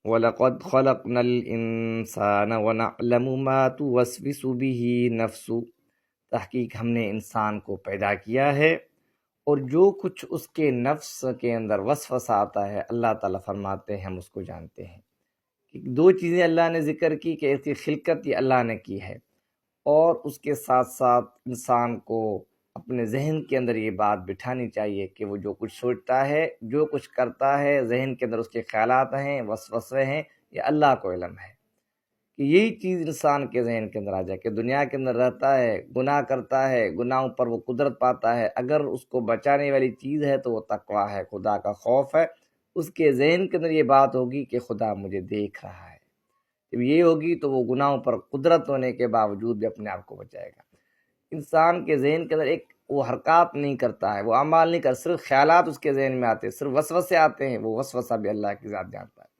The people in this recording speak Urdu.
وَلَقَدْ خَلَقْنَا الْإِنسَانَ وَنَعْلَمُ مَا تُوَسْوِسُ بِهِ نَفْسُهُ، تحقیق ہم نے انسان کو پیدا کیا ہے اور جو کچھ اس کے نفس کے اندر وسوسہ آتا ہے اللہ تعالیٰ فرماتے ہیں ہم اس کو جانتے ہیں۔ دو چیزیں اللہ نے ذکر کی کہ اس کی خلقت یہ اللہ نے کی ہے، اور اس کے ساتھ ساتھ انسان کو اپنے ذہن کے اندر یہ بات بٹھانی چاہیے کہ وہ جو کچھ سوچتا ہے، جو کچھ کرتا ہے، ذہن کے اندر اس کے خیالات ہیں، وسوسے ہیں، یہ اللہ کو علم ہے، کہ یہی چیز انسان کے ذہن کے اندر آ جائے کہ دنیا کے اندر رہتا ہے، گناہ کرتا ہے، گناہوں پر وہ قدرت پاتا ہے، اگر اس کو بچانے والی چیز ہے تو وہ تقویٰ ہے، خدا کا خوف ہے، اس کے ذہن کے اندر یہ بات ہوگی کہ خدا مجھے دیکھ رہا ہے، جب یہ ہوگی تو وہ گناہوں پر قدرت ہونے کے باوجود بھی اپنے آپ کو بچائے گا۔ انسان کے ذہن کے اندر ایک وہ حرکات نہیں کرتا ہے، وہ اعمال نہیں کرتا، صرف خیالات اس کے ذہن میں آتے ہیں، صرف وسوسے آتے ہیں، وہ وسوسہ بھی اللہ کی ذات جانتا ہے۔